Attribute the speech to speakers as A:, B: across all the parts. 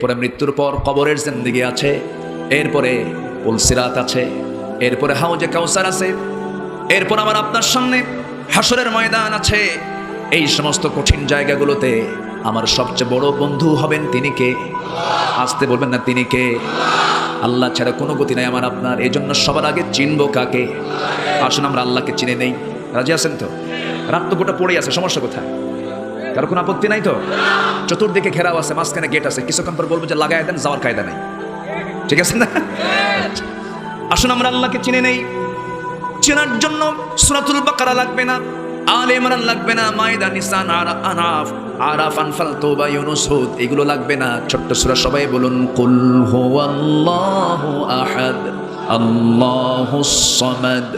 A: পরে মৃত্যুর পর কবরের জিন্দেগি আছে, এরপরে পুলসিরাত আছে, এরপরে হাউজে কাউসার আছে, এরপর আমার আপনার সামনে হাসরের ময়দান আছে। এই সমস্ত কঠিন জায়গাগুলোতে আমার সবচেয়ে বড় বন্ধু হবেন তিনি কে? আসতে বলবেন না তিনি কে? আল্লাহ ছাড়া কোনো গতি নাই আমার আপনার। এই জন্য সবার আগে চিনবো কাকে? আসুন আমরা আল্লাহকে চিনে নেই। রাজি আছেন তো? রাত তো গোটা পড়েই আছে, সমস্যা কোথায়? কারো কোনো আপত্তি নাই তো? চতুর্দিকে ঘেরাও আছে, মাঝখানে গেট আছে, কিছুক্ষণ পর বলবো যে লাগাই দেন, যাওয়ার কায়দা নাই। ঠিক আছে না? আসুন আমরা আল্লাহকে চিনে নেই। চেনার জন্য সূরাতুল বাকারা লাগবে না, আলে ইমরান লাগবে না, মায়দা, নিসা, আনাফ, আরাফ, আনফাল, তাওবা, ইউনূস, হুদ এগুলো লাগবে না। ছোট্ট সূরা সবাই বলুন কুল হুয়াল্লাহু আহাদ আল্লাহুস সামাদ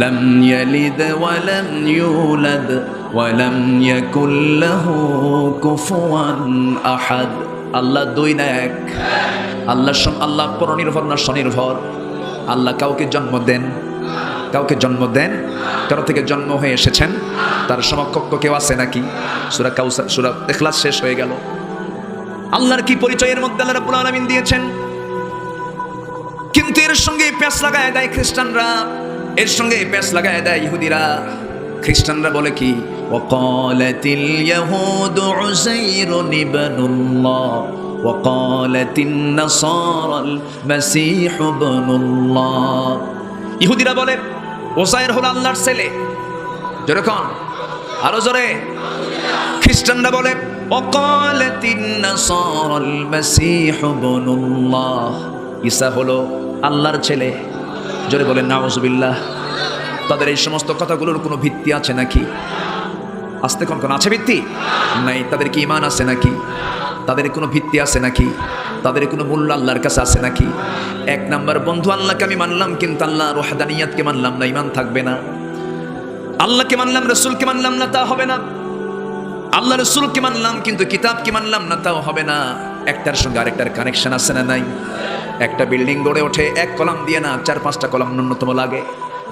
A: লাম ইয়ালিদ ওয়া লাম ইউলাদ ওয়া লাম ইয়াকুল লাহু কুফুয়ান আহাদ। আল্লাহ দুই না এক? আল্লাহ পরনির্ভর না স্বনির্ভর? আল্লাহ কাউকে জন্ম দেন? কারো থেকে জন্ম হয়ে এসেছেন? তার সমকক্ষ কেউ আছে নাকি? সূরা কাউসার, সূরা ইখলাস শেষ হয়ে গেল। আল্লাহর কি পরিচয়ের মধ্যে আল্লাহ রাব্বুল আলামিন দিয়েছেন, কিন্তু এর সঙ্গে প্যাঁচ লাগায় দেয় খ্রিস্টানরা, এর সঙ্গে প্যাঁচ লাগায় দেয় ইহুদিরা। খ্রিস্টানরা বলে কি? ওয়াকালাতিল ইয়াহুদু উযাইরুন ইবনুল্লাহ ওয়াকালাতিন নাসারাল মাসীহু ইবনুল্লাহ। ইহুদিরা বলে ওযাইর হলো আল্লাহর ছেলে। জোরে কোন? আরো জোরে। খ্রিস্টানরা বলে ওয়াকালাতিন নাসারাল মাসীহু ইবনুল্লাহ, ঈসা হলো আল্লাহর ছেলে। জোরে বলেন নাউযুবিল্লাহ। তাদের এই সমস্ত কথাগুলোর কোনো ভিত্তি আছে নাকি? আস্তে কোন আছে ভিত্তি? নাই। তাদের কি ঈমান আছে নাকি? তাদের কোনো ভিত্তি আছে নাকি? তাদের কোনো মূল্য আল্লাহর কাছে আছে নাকি? এক নাম্বার বন্ধু, আল্লাহকে আমি মানলাম কিন্তু আল্লাহর ওয়াহদানিয়াতকে মানলাম না, ঈমান থাকবে না। আল্লাহকে মানলাম, রাসূলকে মানলাম না, তা হবে না। আল্লাহ রাসূলকে মানলাম কিন্তু কিতাবকে মানলাম না, তাও হবে না। একটার সঙ্গে আরেকটার কানেকশন আছে না নাই? একটা বিল্ডিং গড়ে ওঠে এক কলাম দিয়ে না, 4-5টা কলাম ন্যূনতম লাগে।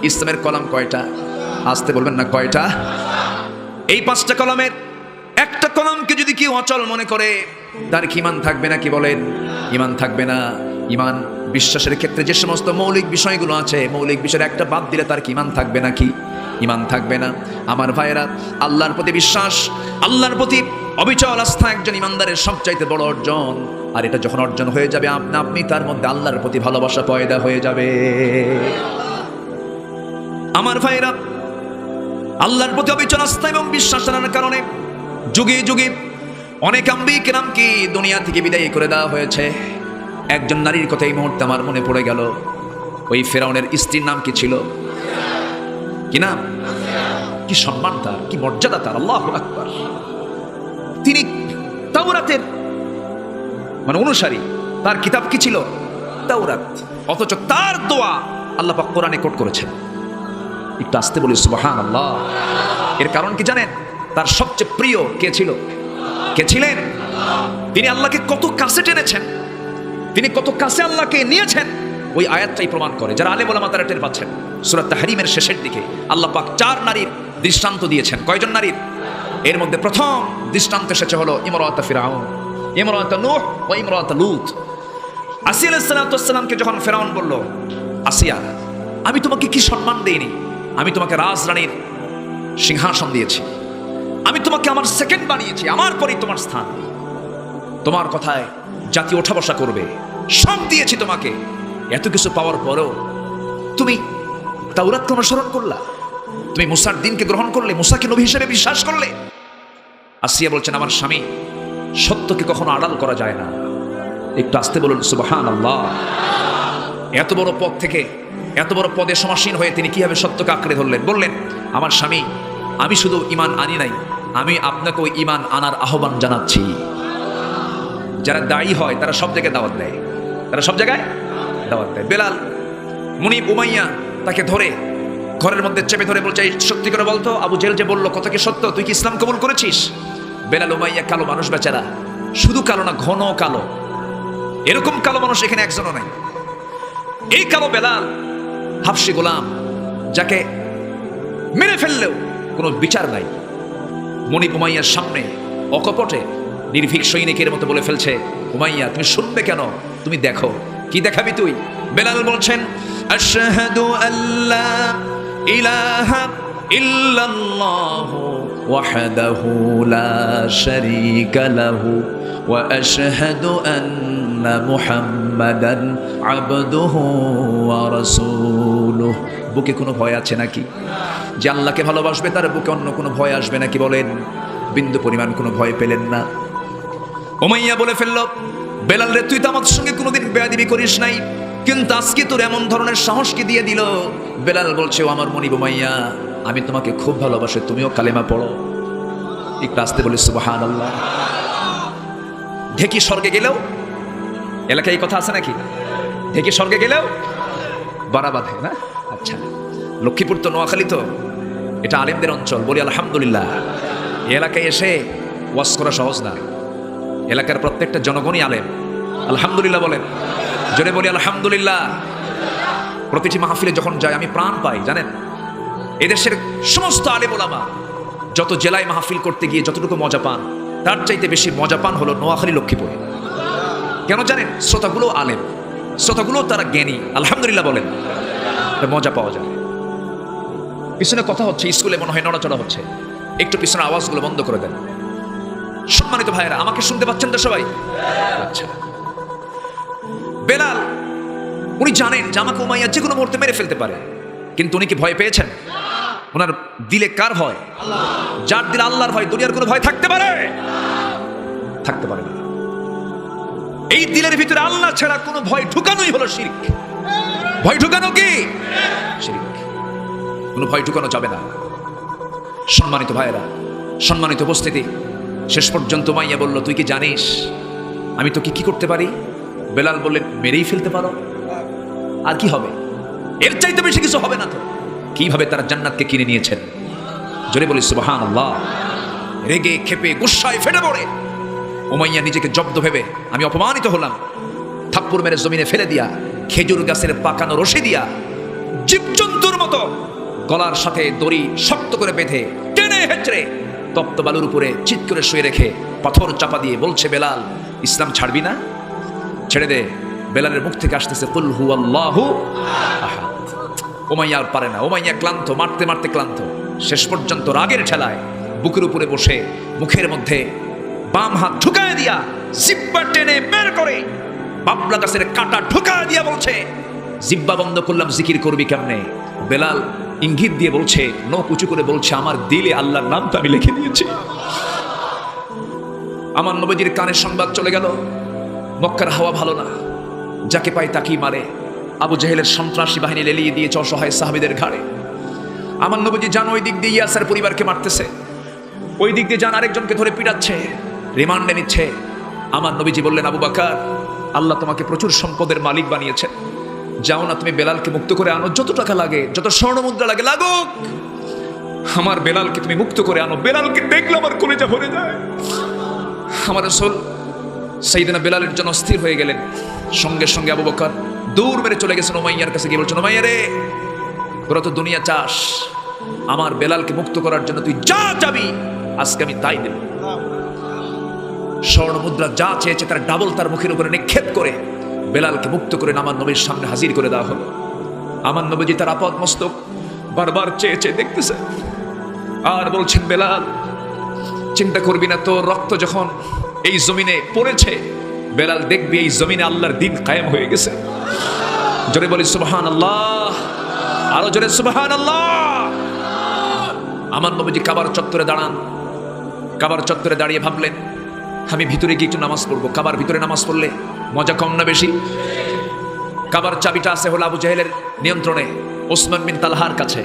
A: ইসলামের কলাম কয়টা? আসতে বলবেন না কয়টা? এই 5টা কলামের একটা কলামকে যদি কেউ অচল মনে করে, তার কি ঈমান থাকবে না? কি বলেন? ঈমান থাকবে না। ঈমান বিশ্বাসের ক্ষেত্রে যে সমস্ত মৌলিক বিষয়গুলো আছে, মৌলিক বিষয়ের একটা বাদ দিলে তার কি ঈমান থাকবে নাকি? ঈমান থাকবে না। আমার ভাইয়েরা, আল্লাহর প্রতি বিশ্বাস, আল্লাহর প্রতি অবিচল আস্থা একজন ঈমানদারের সবচাইতে বড় অর্জন। আর এটা যখন অর্জন হয়ে যাবে, আপনি তার মধ্যে আল্লাহর প্রতি ভালোবাসা পয়দা হয়ে যাবে। আমার ভাইয়েরা, আল্লাহর প্রতি অবিচল আস্থা এবং বিশ্বাস আনার কারণে যুগে যুগে অনেক আম্বিয়া কিরামকে দুনিয়া থেকে বিদায় করে দেওয়া হয়েছে। একজন নারীর কথা এই মুহূর্তে আমার মনে পড়ে গেল। ওই ফেরাউনের স্ত্রীর নাম কি ছিল? কি নাম? কি সম্মান তার, কি মর্যাদা তার! আল্লাহু আকবার। তিনি তাওরাতের অনুসারী। তার কিতাব কি ছিল? তাওরাত। অথচ তার দোয়া আল্লাহ পাক কোরআনে কোট করেছেন। একটু আসতে বলি সুবহানাল্লাহ। এর কারণ কি জানেন? তার সবচেয়ে প্রিয় কে ছিল? কে ছিলেন? তিনি আল্লাহকে কত কাছে টেনেছেন, তিনি কত কাছে আল্লাহকে নিয়েছেন, ওই আয়াতটাই প্রমাণ করে। যারা আলেম ওলামা তারা টের পাচ্ছেন। সূরা তাহরিমের শেষের দিকে আল্লাহ পাক 4 নারীর দৃষ্টান্ত দিয়েছেন। কয়জন নারীর? এর মধ্যে প্রথম দৃষ্টান্ত এসেছে হলো ইমরাত ফিরাউন, ইমরাত নূহ ও ইমরাত লূত। আসিয়া আলাইহিস সালাতু ওয়াস সালামকে যখন ফেরাউন বলল, আসিয়া, আমি তোমাকে কি সম্মান দেইনি? আমি তোমাকে রাজরানীর সিংহাসন দিয়েছি, আমি তোমাকে আমার সেকেন্ড বানিয়েছি, আমার পরেই তোমার স্থান, তোমার কথায় জাতি ওঠা বসা করবে, সব দিয়েছি তোমাকে। এত কিছু পাওয়ার পরেও তুমি তাওরাতকে অনুসরণ করলা, তুমি মুসার দ্বীনকে গ্রহণ করলে, মুসাকে নবী হিসেবে বিশ্বাস করলে। আসিয়া বলছেন, আমার স্বামী, সত্যকে কখনো আড়াল করা যায় না। একটু আসতে বলুন সুবহানাল্লাহ। এত বড় পদ থেকে, এত বড় পদে সমাসীন হয়ে তিনি কিভাবে সত্যকে আঁকড়ে ধরলেন? বললেন, আমার স্বামী, আমি শুধু ঈমান আনি নাই, আমি আপনাকে ওই ঈমান আনার আহ্বান জানাচ্ছি। যারা দায়ী হয় তারা সব জায়গায় দাওয়াত দেয়, তারা সব জায়গায় দাওয়াত দেয়। বেলাল মুনিব উমাইয়া তাকে ধরে ঘরের মধ্যে চেপে ধরে বলছে, সত্যি করে বলতো, আবু জেহেল যে বললো কত কি সত্য, তুই কি ইসলাম কবুল করেছিস? বেলাল উমাইয়া কালো মানুষ বেচারা, শুধু কালো না, ঘন কালো। এরকম কালো মানুষ এখানে একজনও নাই। এই কালো বেলাল হাবশী গোলাম, যাকে মেরে ফেললেও কোনো বিচার নাই, মুনিব উমাইয়ার সামনে অকপটে নির্ভীক সৈনিকের মতো বলে ফেলছে, উমাইয়া তুমি শুনবে কেন, তুমি দেখো। কি দেখাবি তুই? বেলাল বলছেন, আশহাদু আল্লা ইলাহা ইল্লাল্লাহু ওয়াহদাহু লা শারীকা লাহু ওয়া আশহাদু আন্না মুহাম্মাদান আবদুহু ওয়া রাসূলুহু। বুকে কোনো ভয় আছে নাকি? যে আল্লাহকে ভালোবাসবে তার বুকে অন্য কোনো ভয় আসবে নাকি বলেন? বিন্দু পরিমাণ কোনো ভয় পেলেন না। উমাইয়া বলে ফেলল, বেলাল রে তুই তো আমার সঙ্গে কোনোদিন বেয়াদবি করিস নাই, কিন্তু আজকে তোর এমন ধরনের সাহস কি দিয়ে দিল? বেলাল বলছে, ও আমার মনিব উমাইয়া, আমি তোমাকে খুব ভালোবাসি, তুমিও কালেমা পড়ো। একটু আসতে বলি সুবহানাল্লাহ। ঢেকি স্বর্গে গেলেও, এলাকায় এই কথা আছে নাকি? ঢেকি স্বর্গে গেলেও বাড়া বাঁধে না? আচ্ছা, লক্ষ্মীপুর তো, নোয়াখালী তো, এটা আলেমদের অঞ্চল, বলি আলহামদুলিল্লাহ। এই এলাকায় এসে ওয়াজ করা সহজ না, এলাকার প্রত্যেকটা জনগণই আলেম। আলহামদুলিল্লাহ বলেন, জোরে বলি আলহামদুলিল্লাহ। প্রতিটি মাহফিলে যখন যাই আমি প্রাণ পাই, জানেন এদেশের সমস্ত আলেম ওলামা যত জেলায় মাহফিল করতে গিয়ে যতটুকু মজা পান, তার চাইতে বেশি মজা পান হলো নোয়াখালী লক্ষ্মীপুরে। কেন জানেন? শ্রোতাগুলো আলেম, শ্রোতাগুলো তারা জ্ঞানী। আলহামদুলিল্লাহ বলেন, মজা পাওয়া যায়। পিছনে কথা হচ্ছে, স্কুলে মনে হয় নড়াচড়া হচ্ছে, একটু পিছনে আওয়াজগুলো বন্ধ করে দেন। সম্মানিত ভাইয়েরা, আমাকে শুনতে পাচ্ছেন তো সবাই? আচ্ছা, বেলাল উনি জানেন যে আমাকে উমাইয়া যে কোনো মুহূর্তে মেরে ফেলতে পারে, কিন্তু উনি কি ভয় পেয়েছেন? ওনার দিলে কার ভয়? যার দিলে আল্লাহর ভয়, দুনিয়ার কোনো ভয় থাকতে পারে? থাকতে পারে না। এই দিলের ভিতরে আল্লাহ ছাড়া কোনো ভয় ঢুকানোই হলো শিরক। ভয় ঢুকানো কি? শিরক। কোনো ভয় ঢুকানো যাবে না। সম্মানিত ভাইয়েরা, সম্মানিত উপস্থিতি, শেষ পর্যন্ত উমাইয়া বলল, তুই কি জানিস আমি তো কি করতে পারি? বেলাল বললেন, মেরেই ফেলতে পারো, আর কি হবে? এর চাইতে বেশি কিছু হবে না তো। কিভাবে তারা জান্নাতকে কিনে নিয়েছেন, জোরে বলি সুবহানাল্লাহ। রেগে ক্ষেপে গুসায় ফেটে পড়ে উমাইয়া নিজেকে জব্দ ভেবে, আমি অপমানিত হলাম, থাপ্পড় মেরে জমিনে ফেলে দিয়া, খেজুর গাছের পাকানো রশি দিয়া জীবজন্তুর মতো গলার সাথে দড়ি শক্ত করে বেঁধে টেনে হেঁচড়ে তপ্ত বালুর উপরে চিৎ করে শুয়ে রেখে পাথর চাপা দিয়ে বলছে, বেলাল ইসলাম ছাড়বি না? ছেড়ে দে। বেলালের মুখ থেকে আসতেছে, কুল হুয়াল্লাহু আহাদ। উমাইয়া আর পারে না, উমাইয়া ক্লান্ত, মারতে মারতে ক্লান্ত। শেষ পর্যন্ত রাগের ঠেলায় বুকের উপরে বসে মুখের মধ্যে বাম হাত ঢুকায় দিয়া জিব্বা টেনে বের করে বাবলা গাছের কাঁটা ঢুকায় দিয়া বলছে, জিব্বা বন্ধ করলাম, জিকির করবি কেমনে? বেলাল ইঙ্গিত দিয়ে বলছে, নখ উঁচু করে বলছে, আমার দিলে আল্লাহর নামটা আমি লিখে দিয়েছি। আমার নবীজির কানে সংবাদ চলে গেল, মক্কার হাওয়া ভালো না, যাকে পায় তাকেই মারে। আবু জেহেলের সন্ত্রাসী বাহিনী লেলিয়ে দিয়েছে অসহায় সাহাবীদের ঘাড়ে। আমার নবীজি যান ওই দিক দিয়ে ইয়াসের পরিবারকে মারতেছে, ওই দিক দিয়ে যান আরেকজনকে ধরে পিটাচ্ছে, রিমান্ডে নিচ্ছে। আমার নবীজি বললেন, আবু বকর, আল্লাহ তোমাকে প্রচুর সম্পদের মালিক বানিয়েছেন, যাও না তুমি বেলালকে মুক্ত করে আনো, যত টাকা লাগে, যত স্বর্ণ মুদ্রা লাগে লাগুক, আমার বেলালকে তুমি মুক্ত করে আনো। বেলালকে দেখলে আমার কলেজা ভরে যায়। আমার রাসূল সাইয়েদনা বেলালের জন্য স্থির হয়ে গেলেন। সঙ্গে সঙ্গে আবু বকর দূর মেরে চলে গেছেন উমাইয়ার কাছে গিয়ে বলছেন, উমাইয়া রে, তোরা তো দুনিয়া চাস, আমার বেলালকে মুক্ত করার জন্য তুই যা যাবি আজকে আমি তাই দেব। স্বর্ণ মুদ্রা যা চেয়েছে তার ডাবল তার মুখের উপরে নিক্ষেপ করে বেলালকে মুক্ত করে আমার নবীর সামনে হাজির করে দেওয়া হলো। আমার নবীজি তার আপাদ মস্তক বারবার চেয়ে চেয়ে দেখতেছে আর বলছেন, বেলাল চিন্তা করবি না, তোর রক্ত যখন এই জমিনে পড়েছে, বেলাল দেখবি এই জমিনে আল্লাহর দ্বীন কায়েম হয়ে গেছে। জোরে বলি সুবহানাল্লাহ, আরো জোরে সুবহানাল্লাহ। আমার নবীজি কাবার চত্বরে দাঁড়ান। কাবার চত্বরে দাঁড়িয়ে ভাবলেন, আমি ভিতরে গিয়ে একটু নামাজ পড়বো। কাবার ভিতরে নামাজ পড়লে মজা কম না বেশি? কাবার চাবিটা আছে হলো আবু জেহেলের নিয়ন্ত্রণে, ওসমান বিন তালহার কাছে।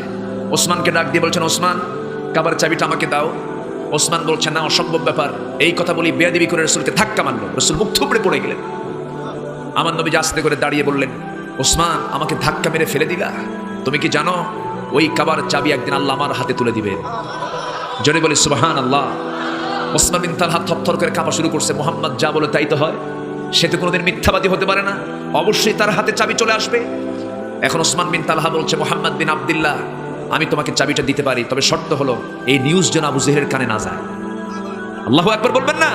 A: ওসমানকে ডাক দিয়ে বলছেন, ওসমান কাবার চাবিটা আমাকে দাও। ওসমান বলছেন, না, অসম্ভব ব্যাপার। এই কথা বলি বেয়াদবি করে রসুলকে ধাক্কা মারলো। রসুল মুখ থুবড়ে পড়ে গেলেন। আমার নবী আস্তে করে দাঁড়িয়ে বললেন, ওসমান আমাকে ধাক্কা মেরে ফেলে দিলা, তুমি কি জানো ওই কাবার চাবি একদিন আল্লাহ আমার হাতে তুলে দিবে? জোরে বলি সুবহানাল্লাহ। ওসমান বিন তালহা থরথর করে কাঁপা শুরু করছে। মুহাম্মদ যা বলে তাই তো হয়, সে তো কোনোদিন মিথ্যাবাদী হতে পারে না, অবশ্যই তার হাতে চাবি চলে আসবে। এখন ওসমান বিন তালহা বলছে, মুহাম্মদ বিন আব্দুল্লাহ, আমি তোমাকে চাবিটা দিতে পারি, তবে শর্ত হলো এই নিউজ যেন আবু জেহেলের কানে না যায়। আল্লাহু আকবার বলবেন না?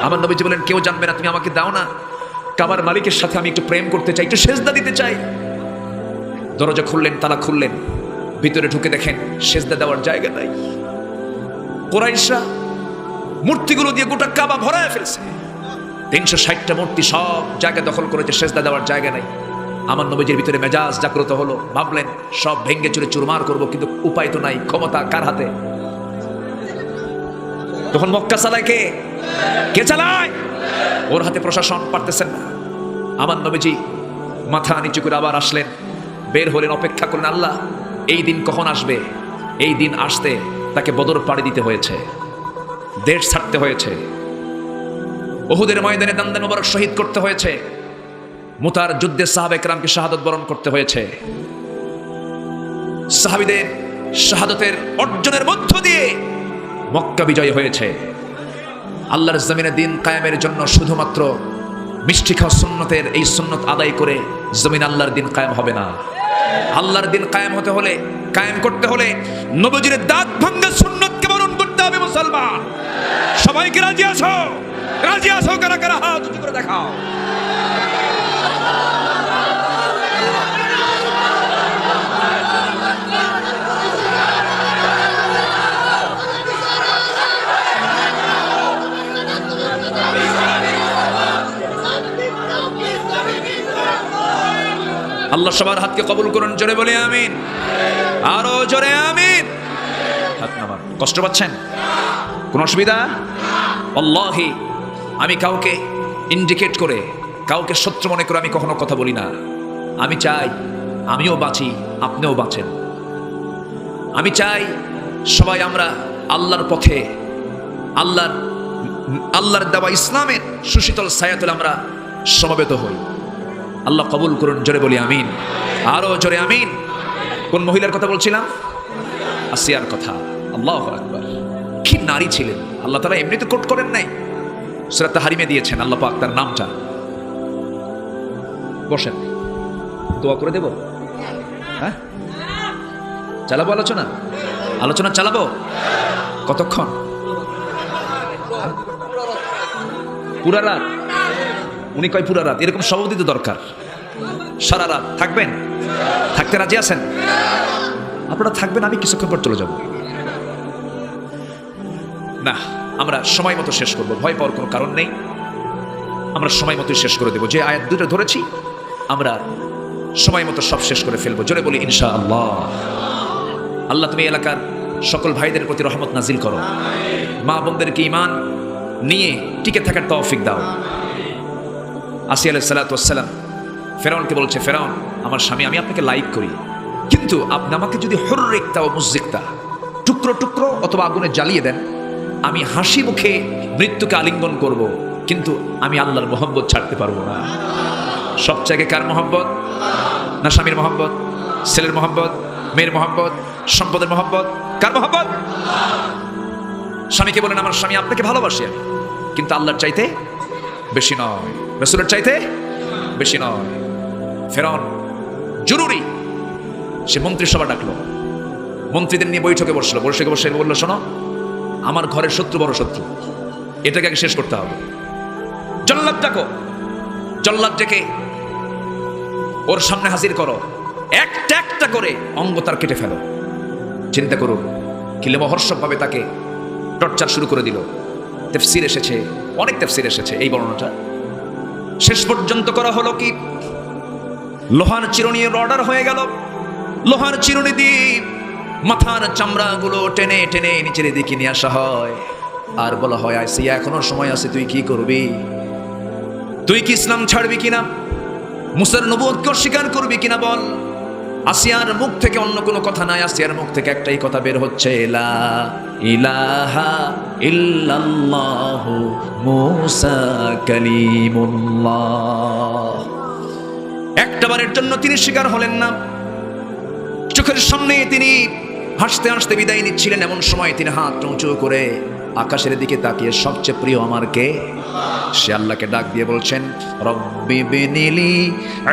A: আমার নবীজি বলেন কেউ জানবে না, তুমি আমাকে দাও না, কাবার মালিকের সাথে আমি একটু প্রেম করতে চাই, একটু সেজদা দিতে চাই। দরজা খুললেন, তালা খুললেন, ভিতরে ঢুকে দেখেন সেজদা দেওয়ার জায়গা নাই। কুরাইশরা মূর্তিগুলো দিয়ে গোটা কাবা ভরায় ফেলছে, 360টা মূর্তি সব জায়গা দখল করেছে, সেজদা দেওয়ার জায়গা নাই। আমার নবীজির ভিতরে মেজাজ জাগ্রত হলো, ভাবলেন সব ভেঙ্গে চুরে চুরমার করবো, কিন্তু উপায় তো নাই, ক্ষমতা কার হাতে? তখন মক্কা চালায় কে? কে চালায়? ওর হাতে প্রশাসন, পারতেছেন না। আমার নবীজি মাথা নিচু করে আবার আসলেন, বের হলেন, অপেক্ষা করলেন আল্লাহ এই দিন কখন আসবে। এই দিন আসতে তাকে বদর পাড়ি দিতে হয়েছে, দেশ ছাড়তে হয়েছে, উহুদের ময়দানে দান্দান মুবারক শহীদ করতে হয়েছে, মুতার যুদ্ধে সাহাবা একরামকে শাহাদত বরণ করতে হয়েছে। সাহাবীদের শাহাদতের অর্জনের মধ্য দিয়ে মক্কা বিজয় হয়েছে। আল্লাহর জমিনে দিন কায়েমের জন্য শুধুমাত্র মিষ্টি খাওয়া সুন্নতের এই সুন্নত আদায় করে জমিন আল্লাহর দিন কায়েম হবে না। আল্লাহর দিন কায়েম হতে হলে, কায়েম করতে হলে নবীজির দাঁত ভাঙ্গা সুন্নতকে বরণ করতে হবে। মুসলমান সবাইকে রাজি আছো? রাজি আছো? কারা কারা হাত উঁচু করে দেখাও। আল্লাহ সবার হাতকে কবুল করুন, জোরে বলে আমিন, আরো জোরে আমিন। হাত নামান। কষ্ট পাচ্ছেন? কোন অসুবিধা? আল্লাহি আমি কাউকে ইন্ডিকেট করে, কাউকে শত্রু মনে করে আমি কখনো কথা বলি না। আমি চাই আমিও বাঁচি, আপনিও বাঁচেন। আমি চাই সবাই আমরা আল্লাহর পথে, আল্লাহর দেওয়া ইসলামের সুশীতল ছায়াতলে আমরা সমবেত হই। আল্লাহ কবুল করুন, জোরে বলি আমিন, আরো জোরে আমিন। কোন মহিলার কথা বলছিলাম? আসিয়ার কথা। আল্লাহু আকবার, কি নারী ছিলেন! আল্লাহ তাআলা এমনিতে কোট করেন নাই, সূরা তাহরিমে দিয়েছেন। আল্লাহ পাক তার নামটা। বসেন, দোয়া করে দেব। হ্যাঁ, চালাবো আলোচনা? আলোচনা চালাবো কতক্ষণ? পুরা রাত? উনি কয় পুরা রাত, এরকম সভাপতি তো দরকার। সারা রাত থাকবেন? থাকতে রাজি আছেন? আপনারা থাকবেন, আমি কিছুক্ষণ পর চলে যাব। না, আমরা সময় মতো শেষ করব, ভয় পাওয়ার কোনো কারণ নেই। আমরা সময় মতো শেষ করে দেব। যে আয়াত দুটো ধরেছি আমরা সময় মতো সব শেষ করে ফেলবো। জোরে বলি ইনশাআল্লাহ। আল্লাহ তুমি এলাকার সকল ভাইদের প্রতি রহমত নাজিল করো, মা বোনদেরকে ঈমান নিয়ে টিকে থাকার তৌফিক দাও। আসিয়া আলাইহিস সালাতু ওয়াস সালাম ফেরাউনকে বলছে, ফেরাউন আমার স্বামী, আমি আপনাকে লাইক করি, কিন্তু আপনি আমাকে যদি হুররিকতা ও মুযিকতা, টুকরো টুকরো অথবা আগুনে জ্বালিয়ে দেন, আমি হাসি মুখে মৃত্যুকে আলিঙ্গন করব, কিন্তু আমি আল্লাহর মহব্বত ছাড়তে পারবো না। সবচেয়ে কার মহব্বত? না স্বামীর মহব্বত, ছেলের মহব্বত, মেয়ের মহব্বত, সম্পদের মহব্বত? কার মহব্বত? স্বামীকে বলেন, আমার স্বামী আপনাকে ভালোবাসি আমি, কিন্তু আল্লাহর চাইতে বেশি নয়, রাসূলের চাইতে বেশি নয়। ফেরাউন জরুরি সে মন্ত্রিসভা ডাকলো, মন্ত্রীদের নিয়ে বৈঠকে বসলো, বসে বললো, শোনো, আমার ঘরের শত্রু বড় শত্রু, এটাকে আগে শেষ করতে হবে। জল্লাদ ডাকো, জল্লাদ ডেকে ওর সামনে হাজির করো, একটা একটা করে অঙ্গ তার কেটে ফেলো। চিন্তা করুন কি লোমহর্ষকভাবে তাকে টর্চার শুরু করে দিল। তাফসীর এসেছে, অনেক তাফসীর এসেছে এই বর্ণনাটা। শেষ পর্যন্ত করা হলো কি, লোহার চিরুনির অর্ডার হয়ে গেল। লোহার চিরুনি দিয়ে মাথার চামড়াগুলো টেনে টেনে নিচের দিকে নিয়ে আসা হয়, আর বলা হয়, আসিয়া এখনো সময় আছে, তুই কি করবি? তুই কি ইসলাম ছাড়বি কিনা? মুসার নবুয়তকে অস্বীকার করবি কিনা বল? আসিয়ার মুখ থেকে অন্য কোনো কথা নাই, আসিয়ার মুখ থেকে একটাই কথা বের হচ্ছে, লা ইলাহা ইল্লাল্লাহু মুসা কালিমুল্লাহ। একটাবারের জন্য তিনি স্বীকার হলেন না। চোখের সামনে তিনি হাসতে হাসতে বিদায় নিচ্ছিলেন, এমন সময় তিনি হাত উঁচু করে আকাশের দিকে তাকিয়ে, সবচেয়ে প্রিয় আমার কে? সে আল্লাহকে ডাক দিয়ে বলছেন, রব্বি বিনিলি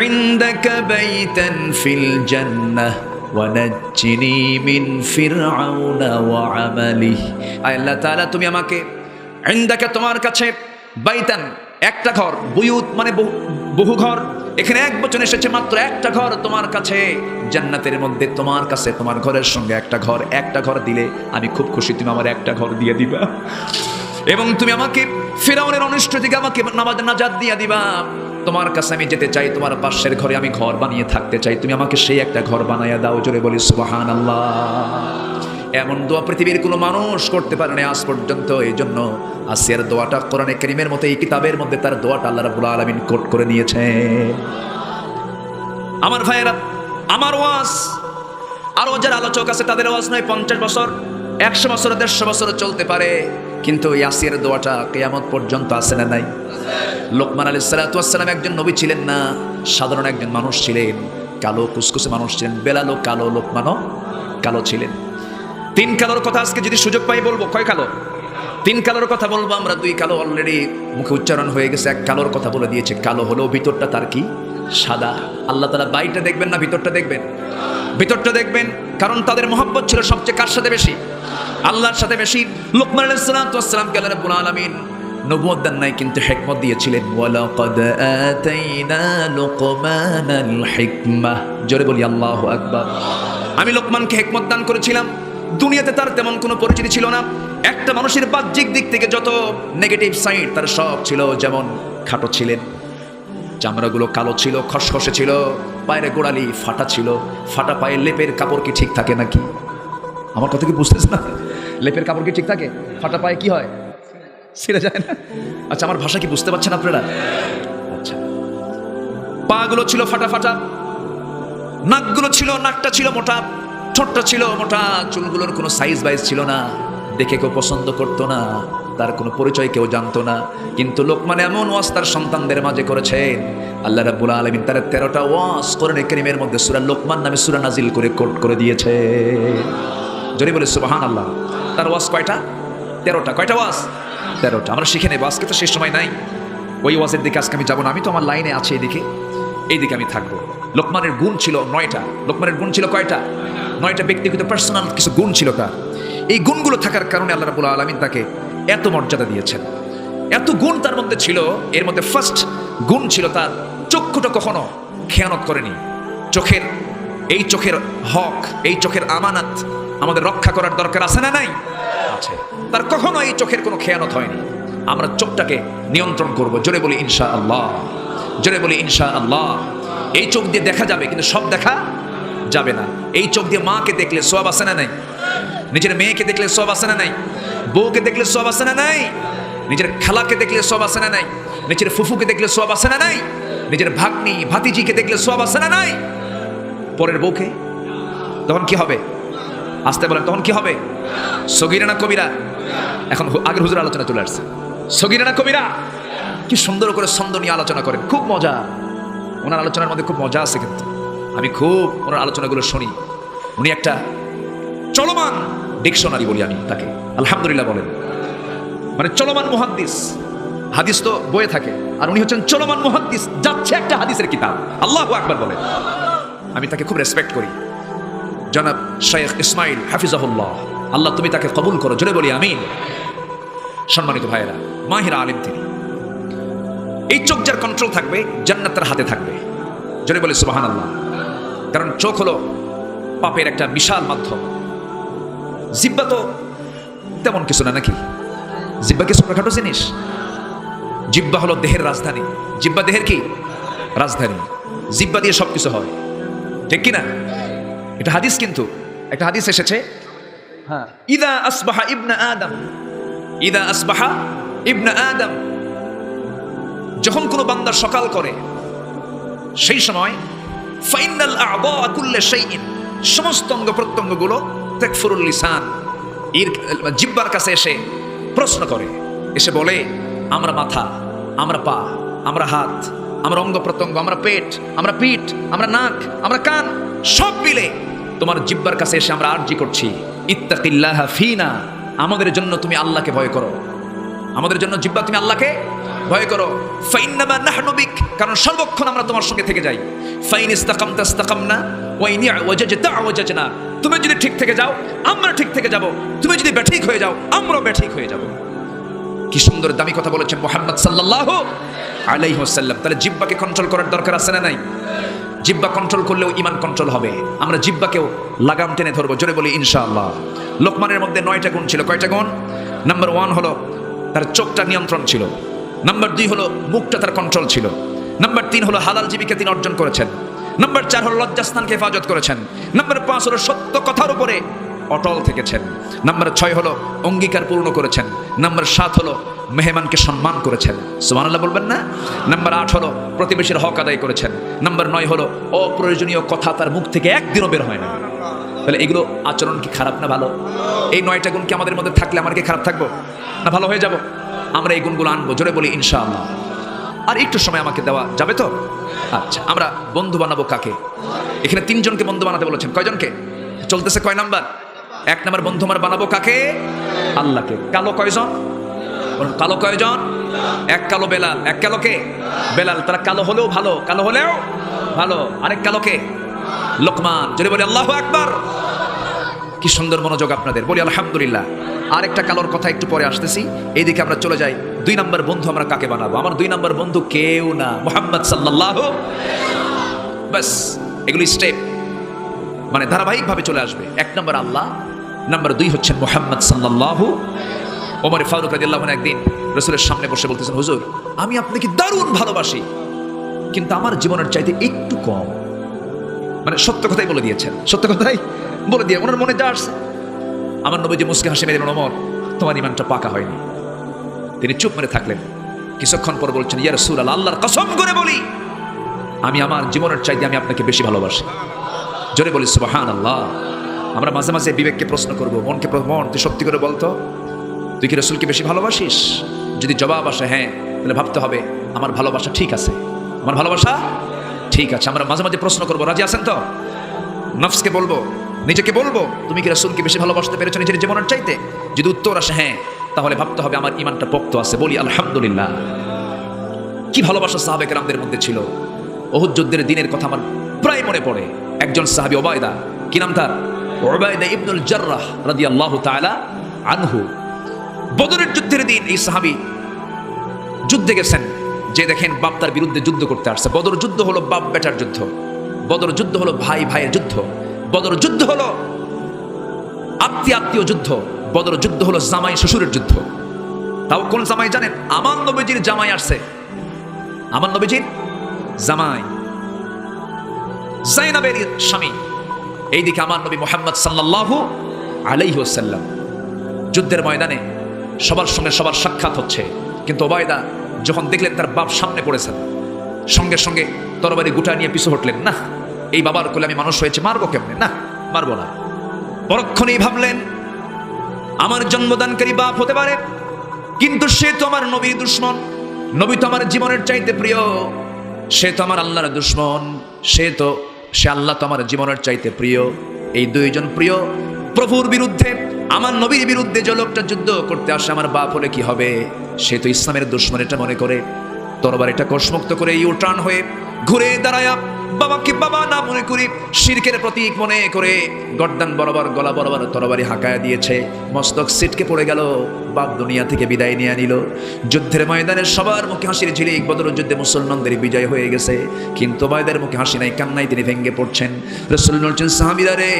A: ইনদাকা বাইতান ফিল জান্নাহ ওয়া নাজ্জিনি মিন ফিরআউনা ওয়া আমালিহি। আল্লাহ তাআলা তুমি আমাকে ইনদাকা তোমার কাছে বাইতান একটা ঘর, বুয়ুত মানে বহু ঘর, এখানে এক বচন এসেছে মাত্র একটা ঘর তোমার কাছে জান্নাতের মধ্যে, তোমার কাছে তোমার ঘরের সঙ্গে একটা ঘর দিলে আমি খুব খুশি, তুমি আমার একটা ঘর দিয়ে দিবা এবং তুমি আমাকে ফিরআউনের অনিষ্ট থেকে আমাকে নাজাত দিয়ে দিবা। তোমার কাছে আমি যেতে চাই, তোমার পাশের ঘরে আমি ঘর বানিয়ে থাকতে চাই, তুমি আমাকে সেই একটা ঘর বানাইয়া দাও। জোরে বলি সুবহানাল্লাহ। এমন দোয়া পৃথিবীর কোনো মানুষ করতে পারে না আজ পর্যন্ত। এই জন্য আসিয়ার দোয়াটা কোরআনে কারীমের মতো এই কিতাবের মধ্যে তার দোয়াটা আল্লাহ রাব্বুল আলামিন কোট করে নিয়েছে। আমার ভাইয়েরা, আমার ওয়াজ আরো যারা আলোচক আছে তাদের ওয়াজ নয় 50 বছর 100 বছর 150 বছর চলতে পারে, কিন্তু ইয়াসির দোয়াটা কিয়ামত পর্যন্ত আছে না নাই? লোকমান আলাইহিস সালাতু ওয়াস সালাম একজন নবী ছিলেন না, সাধারণ একজন মানুষ ছিলেন, কালো কুসকুসে মানুষ ছিলেন। বেলালও কালো, লোকমানও কালো ছিলেন। 3 কালোর কথা আজকে যদি সুযোগ পাই বলবো। কয় কালো? 3 কালোর কথা বলবো আমরা। 2 কালো অলরেডি মুখে উচ্চারণ হয়ে গেছে, 1 কালোর কথা বলে দিয়েছে। কালো হলো ভিতরটা তার কি সাদা। আল্লাহ তাআলা বাইরটা দেখবেন না ভিতরটা দেখবেন? ভিতরটা দেখবেন, কারণ তাদের মহব্বত ছিল সবচেয়ে কার সাথে বেশি? আল্লাহর সাথে বেশি। লোকমান আলাইহিস সালাতু ওয়াস সালাম কে আল্লাহ রাব্বুল আলামিন নবুয়ত দেন নাই, কিন্তু হিকমত দিয়েছিলেন। ওয়ালাকাদ আতাইনা লুকমানাল হিকমাহ। জোরে বলি আল্লাহু আকবার। আমি লোকমানকে হিকমত দান করেছিলাম। দুনিয়াতে তার তেমন কোনো পরিচিতি ছিল না। একটা মানুষের বাহ্যিক দিক থেকে যত নেগেটিভ সাইড তার সব ছিল। যেমন খাটো ছিলেন, চামড়াগুলো কালো ছিল, খসখসে ছিল, পায়ের গোড়ালি ফাটা ছিল। ফাটা পায়ে লেপের কাপড় কি ঠিক থাকে নাকি? আমার কথা কি বুঝতেছ না? লেপের কাপড় কি ঠিক থাকে? ফাটা পায়ে কি হয়? ছিঁড়ে যায় না? আচ্ছা, আমার ভাষা কি বুঝতে পারছেন আপনারা? আচ্ছা, পাগুলো ছিল ফাটা ফাটা, নাকগুলো ছিল, নাকটা ছিল মোটা, ঠোঁটটা ছিল মোটা, চুলগুলোর কোনো সাইজ বাইজ ছিল না, দেখে কেউ পছন্দ করতো না, তার কোনো পরিচয় কেউ জানতো না। কিন্তু লোকমান এমন ওয়াজ তার সন্তানদের মাঝে করেছেন, আল্লাহ রাব্বুল আলামিন তার 13টা ওয়াজ কোরআনে কারীমের মধ্যে সূরা লোকমান নামে সূরা নাজিল করে কোট করে দিয়েছে। জোরে বলে সুবহানাল্লাহ। তার ওয়াজ কয়টা? 13টা। কয়টা ওয়াজ? 13টা। আমরা শিখে নেব, আজকে তো শেষ সময় নাই। ওই ওয়াজের দিকে আজকে আমি যাবো না, আমি তো আমার লাইনে আছি এইদিকে আমি থাকবো। লোকমানের গুণ ছিল 9টা। লোকমানের গুণ ছিল কয়টা? 9টা ব্যক্তিগত পার্সোনাল কিছু গুণ ছিল তার। এই গুণগুলো থাকার কারণে আল্লাহ রাব্বুল আলামিন তাকে এত মর্যাদা দিয়েছেন। এত গুণ তার মধ্যে ছিল। এর মধ্যে ফার্স্ট গুণ ছিল তার চক্ষুটা কখনো খেয়ানত করেনি। এই চোখের হক, এই চোখের আমানত আমাদের রক্ষা করার দরকার আছে না নাই? আছে। তার কখনো এই চোখের কোনো খেয়ানত হয়নি। আমরা চোখটাকে নিয়ন্ত্রণ করব। জোরে বলি ইনশাআল্লাহ। জোরে বলি ইনশাআল্লাহ। এই চোখ দিয়ে দেখা যাবে, কিন্তু সব দেখা যাবে না। এই চোখ দিয়ে মাকে দেখলে সওয়াব আছে না নাই? নিজের মেয়েকে দেখলে সওয়াব আছে না নাই? বউকে দেখলে সওয়াব আছে না নাই? নিজের খালাকে দেখলে সওয়াব আছে না নাই? নিজের ফুফুকে দেখলে সওয়াব আছে না নাই? নিজের ভাগ্নি ভাতিজিকে দেখলে সওয়াব আছে না নাই? পরের বউকে তখন কি হবে? আসতে বলেন, তখন কি হবে? সগীরা না কবিরা? এখন আগের হুজুর আলোচনা চলে আসছে। সগীরা না কবিরা? কি সুন্দর করে ছন্দ নিয়ে আলোচনা করেন, খুব মজা। ওনার আলোচনার মধ্যে খুব মজা আছে, কিন্তু আমি খুব ওনার আলোচনাগুলো শুনি। উনি একটা চলমান ডিকশনারি বলি আমি তাকে, আলহামদুলিল্লাহ বলেন, মানে চলমান মুহাদ্দিস। হাদিস তো বইয়ে থাকে, আর উনি হচ্ছেন চলমান মুহাদ্দিস, যাচ্ছে একটা হাদিসের কিতাব। আল্লাহু আকবার বলেন। আমি তাকে খুব রেসপেক্ট করি, জনাব শেখ ইসমাইল হাফিজাহুল্লাহ। আল্লাহ তুমি তাকে কবুল করো, জোরে বলি আমিন। সম্মানিত ভাইয়েরা, মাহিরা আলিম তিনি। এই চোখ যার কন্ট্রোল থাকবে, জান্নাত তার হাতে থাকবে। জোরে বলি সুবহানাল্লাহ। কারণ চোখ হলো পাপের একটা বিশাল মাধ্যম। জিহ্বা তো তেমন কিছু না নাকি? জিহ্বা কি ছোটখাটো জিনিস? জিহ্বা হলো দেহের রাজধানী। জিহ্বা দেহের কি রাজধানী? জিহ্বা দিয়ে সবকিছু হয়, ঠিক কিনা? এটা হাদিস, কিন্তু একটা হাদিস এসেছে, হ্যাঁ, ইদা আসবাহা ইবনা আদম, ইদা আসবাহা ইবনা আদম, যখন কোনো বান্দা সকাল করে সেই সময় ফাইনাল আ'দা কুল্লি শাইইন, সমস্ত অঙ্গ প্রত্যঙ্গগুলো তাকফুরুল লিসান, জিহ্বার কাছে এসে প্রশ্ন করে, এসে বলে আমরা মাথা, আমরা পা, আমরা হাত, আমরা অঙ্গ প্রত্যঙ্গ, আমরা পেট, আমরা পিঠ, আমরা নাক, আমরা কান, সব মিলে তোমার জিহ্বার কাছে এসে আমরা আরজি করছি, ইত্তাকিল্লাহা ফিনা, আমাদের জন্য তুমি আল্লাহকে ভয় করো, আমাদের জন্য জিহ্বা তুমি আল্লাহকে ভয় করো। ফাইন্নামা নাহনু বিক, কারণ সর্বক্ষণ আমরা তোমার সঙ্গে থেকে যাই। ফাইন ইসতাকামতা ইসতাকামনা ওয়া ইন ওয়াজাজতা ওয়াজাজনা, তুমি যদি ঠিক থেকে যাও আমরা ঠিক থেকে যাব, তুমি যদি ব্যাঠিক হয়ে যাও আমরাও ব্যাঠিক হয়ে যাব। কি সুন্দর দামি কথা বলেছেন মুহাম্মদ সাল্লাল্লাহু আলাইহি ওয়াসাল্লাম। তাহলে জিহ্বাকে কন্ট্রোল করার দরকার আছে না নাই? জিহ্বা কন্ট্রোল করলেও ঈমান কন্ট্রোল হবে। আমরা জিহ্বাকেও লাগাম টেনে ধরবো, জোরে বলি ইনশাআল্লাহ। লোকমানের মধ্যে 9টা গুণ ছিল। কয়টা গুণ? নাম্বার 1 হলো তার চোখটা নিয়ন্ত্রণ ছিল। নাম্বার 2 হলো মুখটা তার কন্ট্রোল ছিল। নাম্বার 3 হলো হালাল জীবিকা তিনি অর্জন করেছেন। নাম্বার 4 হলো লজ্জাস্থানকে হেফাজত করেছেন। নাম্বার 5 হলো সত্য কথার উপরে অটল থেকেছেন। নাম্বার 6 হলো অঙ্গীকার পূর্ণ করেছেন। নাম্বার 7 হলো মেহমানকে সম্মান করেছেন, সুবহানাল্লাহ বলবেন না? নাম্বার 8 হলো প্রতিবেশীর হক আদায় করেছেন। নাম্বার 9 হলো অপ্রয়োজনীয় কথা তার মুখ থেকে একদিনও বের হয় না। তাহলে এগুলো আচরণ কি খারাপ না ভালো? এই 9টা গুণ কি আমাদের মধ্যে থাকলে আমরা কি খারাপ থাকবো না ভালো হয়ে যাব? আমরা এই গুণগুলো আনবো, জোরে বলি ইনশাআল্লাহ। আর একটু সময় আমাকে দেওয়া যাবে তো? আচ্ছা, আমরা বন্ধু বানাবো কাকে? এখানে 3 জনকে বন্ধু বানাতে বলেছেন। কয়জনকে চলতেছে? কয় নাম্বার? 1 নাম্বার বন্ধু আমরা বানাবো কাকে? আল্লাহকে। কালো কয়জন? কালো কয়জন? 1 কালো বেলাল। 1 কালো কে? বেলাল। তারা কালো হলেও ভালো, কালো হলেও ভালো। আরেক কালো কে? লোকমান। যদি বলি আল্লাহু আকবার। কি সুন্দর মনোযোগ আপনাদের, বলি আলহামদুলিল্লাহ। আরেকটা কালোর কথা একটু পরে আসতেছি, এইদিকে আমরা চলে যাই। 2 নাম্বার বন্ধু আমরা কাকে বানাবো? আমার 2 নাম্বার বন্ধু কেউ না, মুহাম্মদ সাল্লাল্লাহু। বাস, এগুলি স্টেপ, মানে ধারাবাহিকভাবে চলে আসবে। 1 নাম্বার আল্লাহ, নাম্বার 2 হচ্ছেন মুহাম্মদ সাল্লাল্লাহু। ওমর ফারুক রাদিয়াল্লাহু আনহু একদিন রাসূলের সামনে বসে বলতেছেন, হুজুর আমি আপনাকে দারুণ ভালোবাসি, কিন্তু আমার জীবনের চাইতে একটু কম। মানে সত্য কথাই বলে দিয়েছেন, সত্য কথাই বলে দিয়ে ওনার মনে যা আসছে। আমার নবীজি মুস্কি হাসি মেরে বললেন, ওমর তোমার ঈমানটা পাকা হয়নি। তিনি চুপ মেরে থাকলেন। কিছুক্ষণ পর বলছেন, ইয়া রাসূলুল্লাহ, আল্লাহর কসম করে বলি আমি আমার জীবনের চাইতে আমি আপনাকে বেশি ভালোবাসি। জোরে বলি সুবহানাল্লাহ। আমরা মাঝে মাঝে বিবেককে প্রশ্ন করব, মনকে, মন তুই সত্যি করে বলতো, তুই কি রাসূলকে বেশি ভালোবাসিস? যদি জবাব আসে হ্যাঁ, তাহলে ভাবতে হবে আমার ভালোবাসা ঠিক আছে, আমার ভালোবাসা ঠিক আছে। আমরা মাঝে মাঝে প্রশ্ন করবো, রাজি আছেন তো? নফসকে বলবো, নিজেকে বলবো, তুমি কি রাসূলকে বেশি ভালোবাসতে পেরেছো নিজের জীবনের চাইতে? যদি উত্তর আসে হ্যাঁ, তাহলে ভাবতে হবে আমার ঈমানটা পোক্ত আছে। বলি আলহামদুলিল্লাহ। কি ভালোবাসা সাহাবে কেরামদের মধ্যে ছিল। উহুদ যুদ্ধের দিনের কথা আমার প্রায় মনে পড়ে। একজন সাহাবী ওবায়দা, কি নাম তার? ওবায়দা ইবনুল জাররাহ রাদিয়াল্লাহু তাআলা আনহু। বদরের যুদ্ধের দিন এই সাহাবী যুদ্ধে গেছেন, যে দেখেন বাপ তার বিরুদ্ধে যুদ্ধ করতে আসছে। বদর যুদ্ধ হলো বাপ বেটার যুদ্ধ, বদর যুদ্ধ হলো ভাই ভাইয়ের যুদ্ধ, বদর যুদ্ধ হলো আত্মীয় যুদ্ধ, বদর যুদ্ধ হলো জামাই শ্বশুরের যুদ্ধ। তাও কোন জামাই জানেন? আমার নবীজির জামাই আসছে, আমার নবীজির জামাই যায়েনাবের স্বামী। এইদিকে আমার নবী মুহাম্মদ সাল্লাল্লাহু আলাইহি ওয়াসাল্লাম যুদ্ধের ময়দানে সবার সঙ্গে সবার সাক্ষাৎ হচ্ছে। কিন্তু ওবায়দা যখন দেখলেন তার বাপ সামনে পড়েছেন, সঙ্গে সঙ্গে তরবারি গুটা নিয়ে পিছু হটলেন। না, এই বাবার কোলে আমি মানুষ হয়েছে, মারবো কেমনে? না, মারবো না। পরক্ষণেই ভাবলেন আমার জন্মদানকারী বাপ হতে পারে, কিন্তু সে তো আমার নবীর দুশমন। নবী তো আমার জীবনের চাইতে প্রিয়, সে তো আমার আল্লাহর দুশমন, সে আল্লাহ তো আমার জীবনের চাইতে প্রিয়। এই 2 জন প্রিয় প্রভুর বিরুদ্ধে, আমার নবীর বিরুদ্ধে যে লোকটা যুদ্ধ করতে আসে, আমার বাপ হলে কি হবে? সে তো ইসলামের দুশমন এটা মনে করে তরবারিটা কোষমুক্ত করে ইউটার্ন হয়ে ঘুরে দাঁড়ায়া বাবাকে বাবা না মনে করি শিরকের প্রতীক মনে করে গর্দান বরাবর, গলা বরাবর তরবারি হাঁকায়া দিয়েছে। মস্তক সিটকে পড়ে গেল, বাপ দুনিয়া থেকে বিদায় নিয়ে নিল। যুদ্ধের ময়দানে সবার মুখে হাসির ঝিলিক, বদর যুদ্ধে মুসলমানদের বিজয় হয়ে গেছে, কিন্তু ওবায়দার মুখে হাসি নাই, কান্নায় তিনি ভেঙে পড়ছেন। রাসূল বলছেন, সাহাবীরা রে,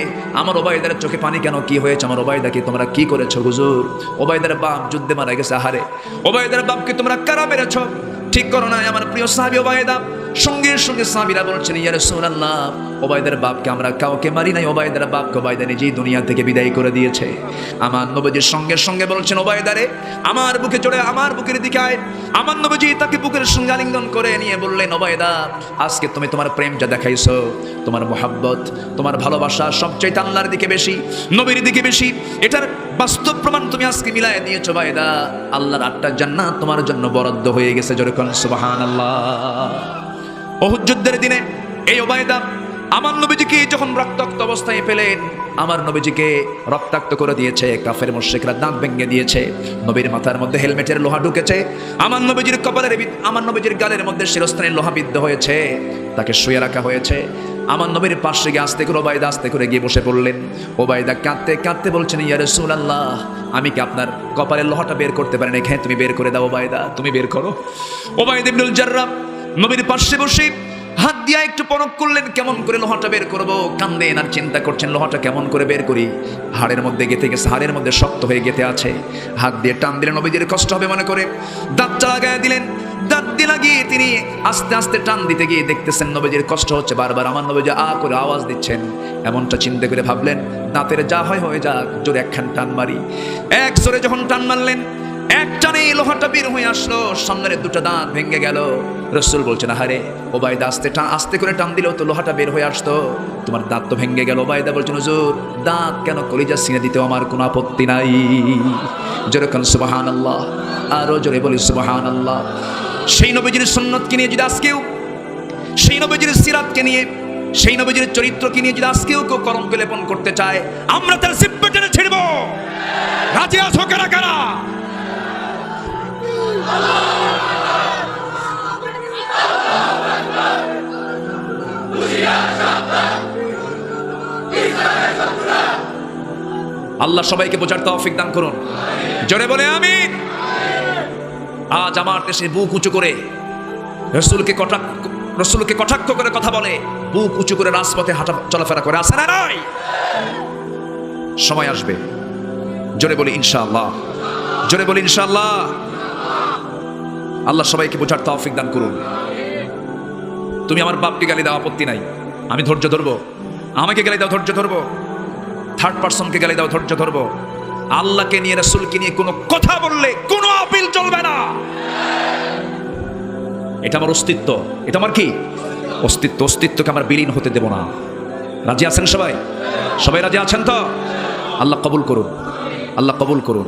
A: আমার ওবায়দার চোখে পানি কেন? কি হয়েছে? আমার ওবায়দাকে তোমরা কি করেছো হুজুর? ওবায়দার বাপ যুদ্ধে মারা গেছে। আহারে, ওবায়দার বাপকে তোমরা কারা মেরেছো? ঠিক করো না আমার প্রিয় সাহাবী ওবায়দা। সঙ্গে সঙ্গে সাহাবীরা বলছেন, ইয়া রাসূলুল্লাহ, ওবায়দার বাপকে আমরা কাউকে মারি নাই, ওবায়দার বাপকে ওবায়দা নিজেই দুনিয়া থেকে বিদায় করে দিয়েছে। আমার নবীজির সঙ্গে সঙ্গে বলছেন, ওবায়দারে আমার বুকে চড়ে আমার বুকের দিকে আয়। আমার নবীজি তাকে বুকের সঙ্গে আলিঙ্গন করে নিয়ে বললেন, ওবায়দা আজকে তুমি তোমার প্রেম যা দেখাইছো, তোমার মোহাব্বত, তোমার ভালোবাসা সবচেয়ে আল্লাহর দিকে বেশি, নবীর দিকে বেশি, এটার বাস্তব প্রমাণ তুমি আজকে মিলায় দিয়েছো। ওবায়দা আল্লাহর 8টা জান্নাত তোমার জন্য বরাদ্দ হয়ে গেছে। জোরে কোন সুবহানাল্লাহ। উহুদ যুদ্ধের দিনে এই ওবায়দা আমার নবীজিকে যখন রক্তাক্ত অবস্থায় পেলেন, আমার নবীজিকে রক্তাক্ত করে দিয়েছে। কাফের মুশরিকরা দাঁত ভেঙে দিয়েছে, নবীর মাথার মধ্যে হেলমেটের লোহা ঢুকেছে, আমার নবীজির কপালের, আমার নবীজির গালের মধ্যে শিরস্ত্রাণের লোহা বিদ্ধ হয়েছে, তাকে শুয়ে রাখা হয়েছে। আমার নবীর পাশে গিয়ে আস্তে করে ওবায়দা আস্তে করে গিয়ে বসে পড়লেন। ওবায়দা কাঁদতে কাঁদতে বলছেন, ইয়া রাসূলুল্লাহ, আমি কি আপনার কপালের লোহাটা বের করতে পারি না? হ্যাঁ, তুমি বের করে দাও ওবায়দা, তুমি বের করো। ওবায়দা ইবনুল জাররাহ নবীর পাশে বসে হাত দিয়া একটু পরখ করলেন, কেমন করে লোহাটা বের করব। কান্দেন আর চিন্তা করছেন, লোহাটা কেমন করে বের করি। হাড়ের মধ্যে গেঁথে গেছে, হাড়ের মধ্যে শক্ত হয়ে গেঁথে আছে। হাত দিয়ে টান দিলেন, নবীজির কষ্ট হবে মনে করে দাঁতটা লাগায় দিলেন। দাঁত দিয়ে লাগিয়ে তিনি আস্তে আস্তে টান দিতে গিয়ে দেখতেছেন নবীজির কষ্ট হচ্ছে বারবার। আমার নবীজি আ করে আওয়াজ দিচ্ছেন। এমনটা চিন্তা করে ভাবলেন, দাঁতের যা হয় হয়ে যাক, জোরে একখান টান মারি। এক জোরে যখন টান মারলেন, এক টানে লোহাটা বের হয়ে আসলো, সামনের দুটো দাঁত ভেঙে গেল। রাসূল বলছেন, আহারে ওবায়দা আস্তে করে টান দিলেও তো লোহাটা বের হয়ে আসতো, তোমার দাঁত তো ভেঙে গেল। ওবায়দা বলছেন, হুজুর দাঁত কেন, কলিজা সিনে দিতেও আমার কোনো আপত্তি নাই। জোরে কান সুবহানাল্লাহ, আরো জোরে বলি সুবহানাল্লাহ। সেই নবীজির সুন্নতকে নিয়ে যদি আজকেও, সেই নবীজির সিরাতকে নিয়ে, সেই নবীজির চরিত্রকে নিয়ে যদি আজকেও কেউ কলঙ্ক লেপন করতে চায়, আমরা তার জিহ্বা টেনে ছিড়ব। রাজি আছো কারা কারা? আল্লাহ সবাইকে বোঝার তৌফিক দান করুন। জোরে বলে আমিন। আজ আমার দেশে বুক উঁচু করে রসুলকে কটাক্ষ করে কথা বলে, বুক উঁচু করে রাজপথে হাঁটা চলাফেরা করে, আছে না নাই? সময় আসবে, জোরে বলি ইনশাআল্লাহ, জোরে বলি ইনশাআল্লাহ। আল্লাহ সবাইকে বোঝার তৌফিক দান করুন। তুমি আমার বাপকে গালি দাও, আপত্তি নাই, আমি ধৈর্য ধরবো। আমাকে গালি দাও, ধৈর্য ধরবো। থার্ড পারসনকে গালি দাও, ধৈর্য ধরবো। আল্লাহকে নিয়ে, রাসূলকে নিয়ে কোনো কথা বললে কোনো আপিল চলবে না। এটা আমার অস্তিত্ব, এটা আমার কি অস্তিত্ব। অস্তিত্বকে আমার বিলীন হতে দেব না। রাজি আছেন সবাই? সবাই রাজি আছেন তো? আল্লাহ কবুল করুন, আল্লাহ কবুল করুন।